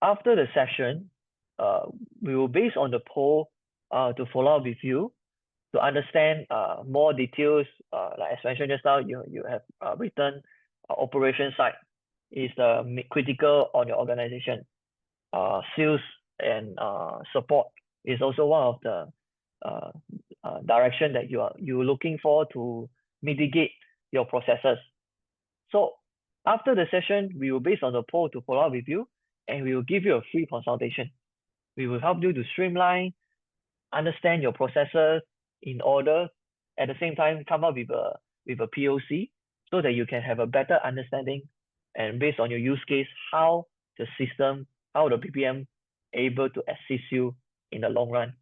after the session, we will base on the poll to follow up with you to understand more details. Like as mentioned just now, you have written operation side is critical on your organization. Sales and support is also one of the direction that you're looking for to mitigate your processes. So after the session, we will base on the poll to follow up with you, and we will give you a free consultation. We will help you to streamline, understand your processes in order, at the same time come up with a POC so that you can have a better understanding and based on your use case, how the system, how the BPM able to assist you in the long run.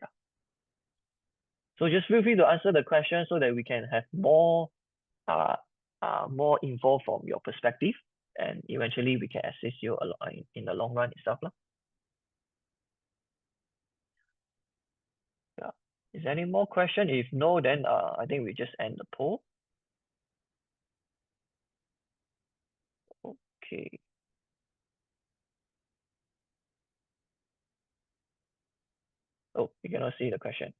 Yeah. So just feel free to answer the question so that we can have more info from your perspective, and eventually we can assist you in the long run itself. Yeah. Is there any more question? If no, then I think we just end the poll. Okay. Oh, you cannot see the question.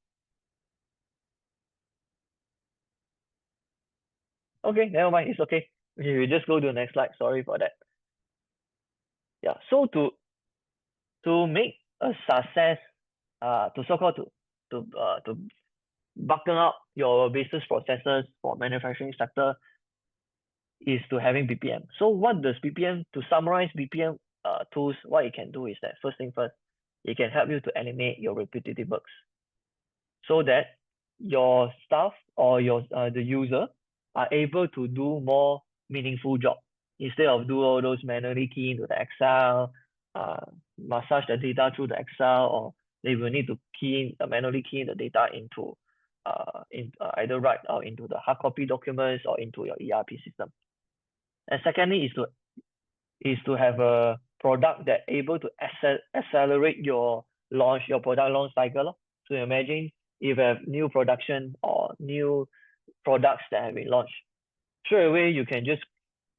Okay, never mind. It's okay. We just go to the next slide. Sorry for that. Yeah. So to make a success, to so-called to buckle up your business processes for manufacturing sector is to having BPM. So what does BPM, to summarize BPM tools, what it can do is that first thing first, it can help you to eliminate your repetitive works so that your staff or the user are able to do more meaningful job instead of do all those manually key into the Excel, massage the data through the Excel, or they will need to manually key in the data into either write out into the hard copy documents or into your ERP system. And secondly is to have a product that able to accelerate your product launch cycle. So imagine if you have new production or new products that have been launched, straight away you can just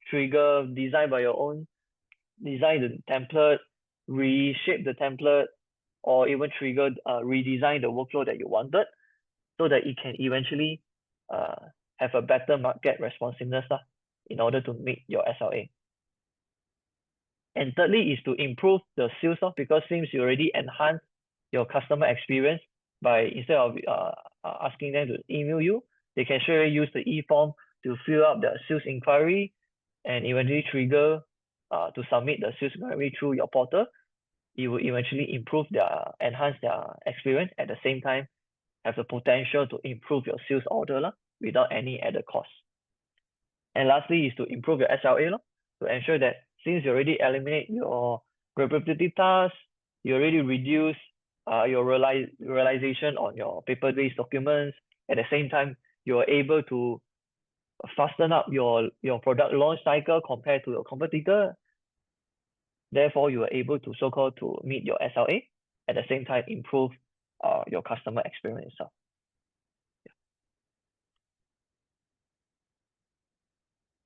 trigger design by your own, design the template, reshape the template, or even trigger redesign the workflow that you wanted so that it can eventually have a better market responsiveness in order to meet your SLA. And thirdly is to improve the sales because since you already enhanced your customer experience by instead of asking them to email you, they can surely use the e-form to fill up the sales inquiry and eventually trigger to submit the sales inquiry through your portal. It will eventually enhance their experience, at the same time have the potential to improve your sales order without any added cost. And lastly is to improve your SLA to ensure that since you already eliminate your repetitive tasks, you already reduce your realization on your paper-based documents. At the same time, you are able to fasten up your product launch cycle compared to your competitor. Therefore, you are able to so-called to meet your SLA. At the same time, improve your customer experience itself.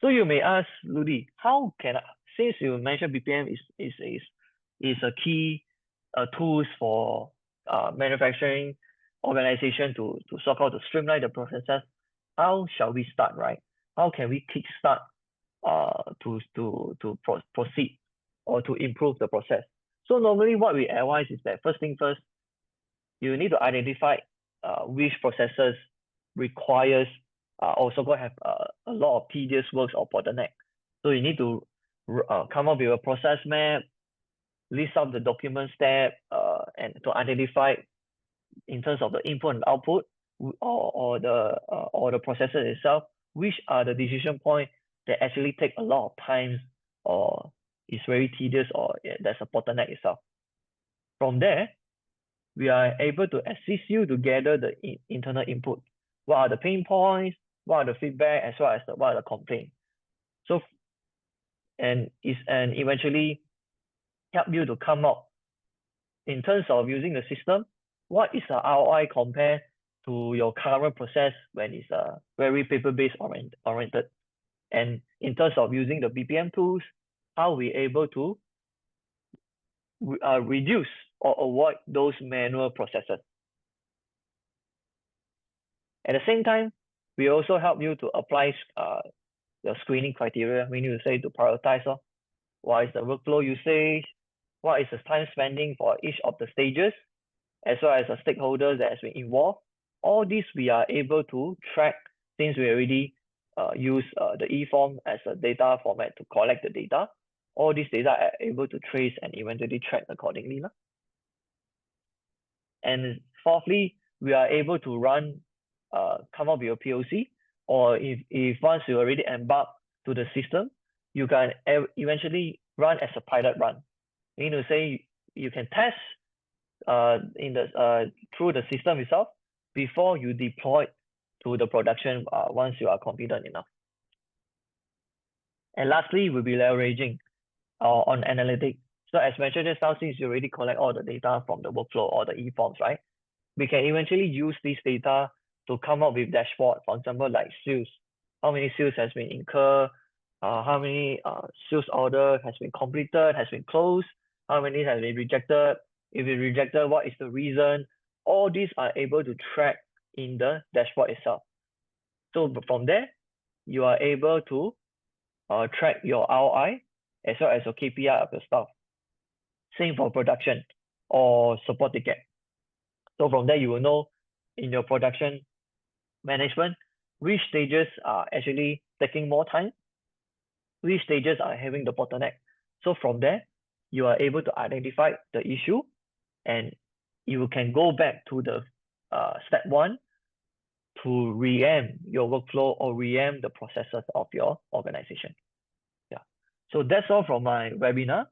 So you may ask, Ludi, how can since you mentioned BPM is a key tools for manufacturing organization to so-called to streamline the processes, how shall we start, right? How can we kickstart to proceed or to improve the process? So normally what we advise is that first thing first, you need to identify which processes requires also going to have a lot of tedious works or bottleneck. So you need to come up with a process map, list out the document step, and to identify in terms of the input and output or the processor itself, which are the decision points that actually take a lot of time or is very tedious or there's a bottleneck itself. From there, we are able to assist you to gather the internal input. What are the pain points? What are the feedback, as well as what are the complaints? So, and eventually help you to come up in terms of using the system. What is the ROI compared to your current process when it's very paper-based oriented. And in terms of using the BPM tools, how we able to reduce or avoid those manual processes. At the same time, we also help you to apply your screening criteria. We need to say to prioritize what is the workflow usage, what is the time spending for each of the stages, as well as the stakeholders that has been involved. All these we are able to track since we already use the e-form as a data format to collect the data. All these data are able to trace and eventually track accordingly. And fourthly, we are able to run, come up with a POC, or if once you already embark to the system, you can eventually run as a pilot run. You know, say you can test through the system itself before you deploy to the production once you are confident enough. And lastly, we'll be leveraging on analytics. So as mentioned just now, since you already collect all the data from the workflow or the e-forms, right? We can eventually use this data to come up with dashboard, for example, like sales. How many sales has been incurred? How many sales order has been completed, has been closed? How many has been rejected? If it's rejected, what is the reason? All these are able to track in the dashboard itself. So from there, you are able to track your ROI as well as your KPI of your staff. Same for production or support ticket. So from there, you will know in your production management, which stages are actually taking more time, which stages are having the bottleneck. So from there, you are able to identify the issue and you can go back to the step one to re-amp your workflow or re-amp the processes of your organization. Yeah. So that's all from my webinar.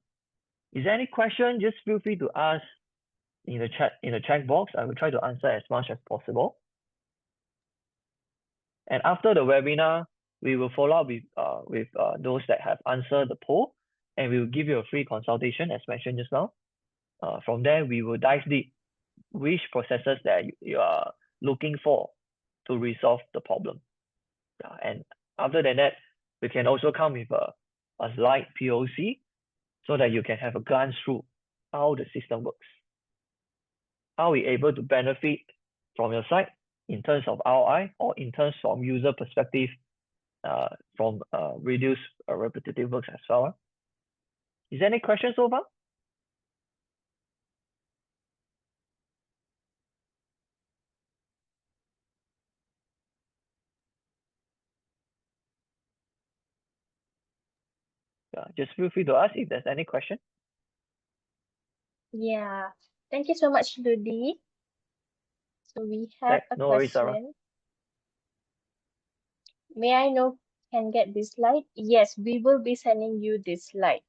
Is there any question? Just feel free to ask in the chat box. I will try to answer as much as possible. And after the webinar, we will follow up with those that have answered the poll, and we will give you a free consultation as mentioned just now. From there, we will dive deep which processes that you are looking for to resolve the problem. And other than that, we can also come with a light POC so that you can have a glance through how the system works. How we able to benefit from your side in terms of ROI or in terms from user perspective from reduce repetitive works as well. Is there any questions so far? Just feel free to ask if there's any question. Yeah, thank you so much, Ludi. So we have a no worries, Sarah. question. May I know, can get this slide? Yes, we will be sending you this slide.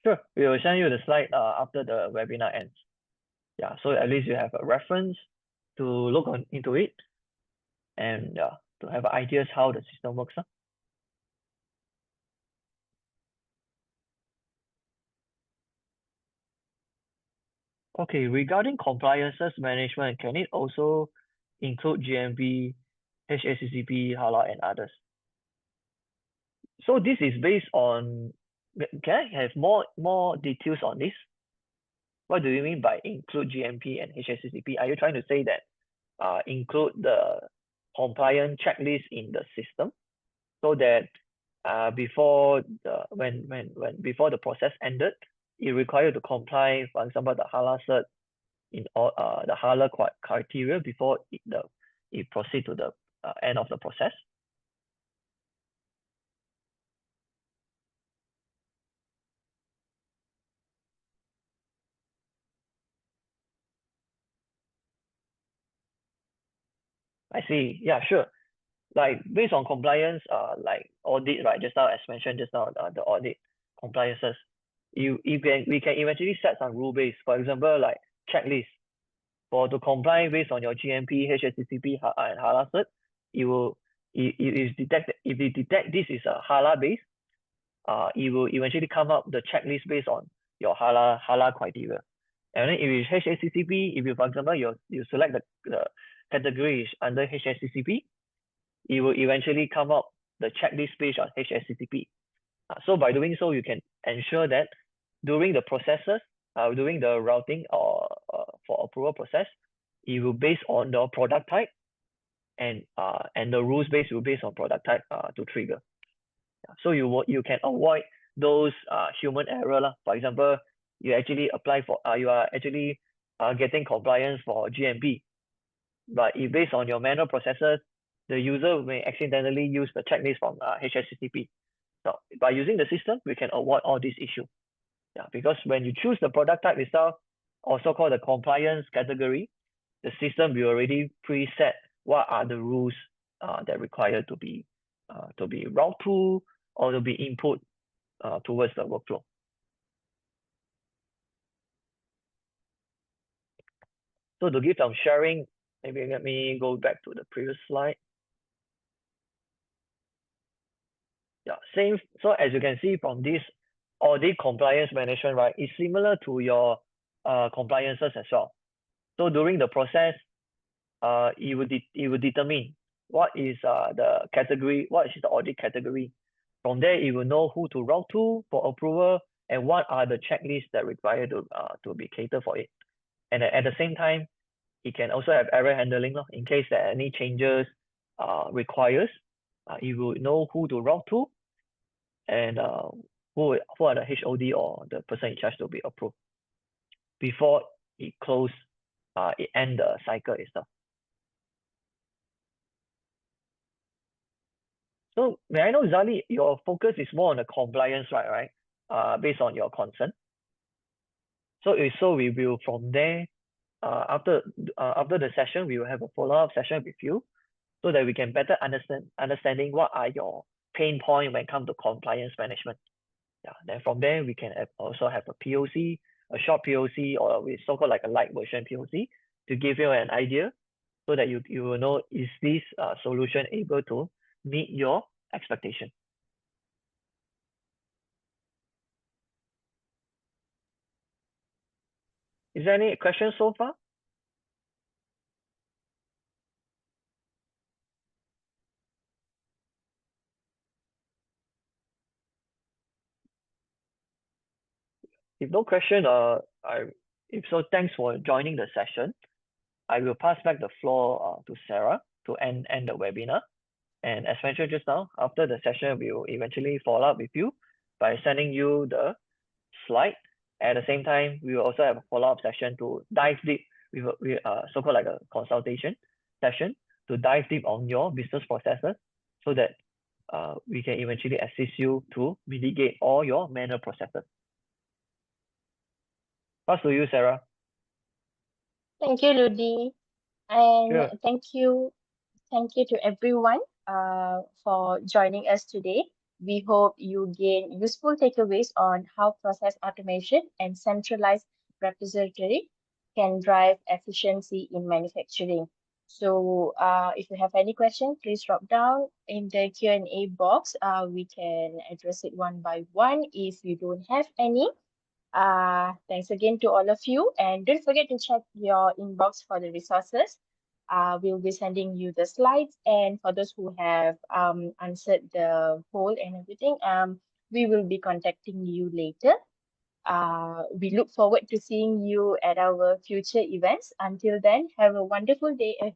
Sure, we will send you the slide after the webinar ends. Yeah, so at least you have a reference to look into it and to have ideas how the system works. Okay, regarding compliances management, can it also include GMP, HACCP, HALA, and others? So this is based on, can I have more details on this? What do you mean by include GMP and HACCP? Are you trying to say that include the compliance checklist in the system so that before before the process ended, it required to comply, for example, the HALA cert in all the HALA criteria before it proceed to the end of the process? I see. Yeah, sure. Like based on compliance, like audit, right? Just now, as mentioned just now, the audit compliances, we can eventually set some rule base. For example, like checklist to comply based on your GMP, HACCP, and HALA cert. If it detect this is a HALA base, it will eventually come up the checklist based on your HALA criteria. And then if it's HACCP, if you, for example, you select the category is under HACCP, it will eventually come up the checklist page on HACCP. So by doing so, you can ensure that during the processes, during the routing or for approval process, it will based on the product type, and the rules base will based on product type to trigger. So you can avoid those human error lah. For example, you actually apply for you are actually getting compliance for GMP, but if based on your manual processes, the user may accidentally use the checklist from HACCP. So by using the system, we can avoid all these issues. Yeah, because when you choose the product type itself, or so-called the compliance category, the system will already preset what are the rules that require to be route to or to be input towards the workflow. So to give some sharing, maybe let me go back to the previous slide. Yeah, same. So as you can see from this audit compliance management, right, it's similar to your compliances as well. So during the process, it will determine what is the category, what is the audit category. From there, it will know who to route to for approval and what are the checklists that require to be catered for it. And at the same time, it can also have error handling in case that any changes requires. It will know who to route to and who are the HOD or the person in charge to be approved before it end the cycle itself. So may I know, Zali, your focus is more on the compliance, right? Based on your concern. So we will from there, after the session, we will have a follow-up session with you, so that we can better understanding what are your pain point when it comes to compliance management. Yeah, then from there we can also have a POC, a short POC, or we so-called like a light version POC to give you an idea, so that you will know, is this solution able to meet your expectation. Is there any questions so far? If no question, if so, thanks for joining the session. I will pass back the floor to Sarah to end the webinar. And as mentioned just now, after the session, we will eventually follow up with you by sending you the slide. At the same time, we will also have a follow-up session to dive deep with so-called like a consultation session to dive deep on your business processes, so that we can eventually assist you to mitigate all your manual processes. Pass to you, Sarah. Thank you, Ludi. And Sure. thank you to everyone for joining us today. We hope you gain useful takeaways on how process automation and centralized repository can drive efficiency in manufacturing. So if you have any questions, please drop down in the Q&A box. We can address it one by one. If you don't have any, thanks again to all of you, and don't forget to check your inbox for the resources. We'll be sending you the slides, and for those who have answered the poll and everything, we will be contacting you later. We look forward to seeing you at our future events. Until then, have a wonderful day ahead.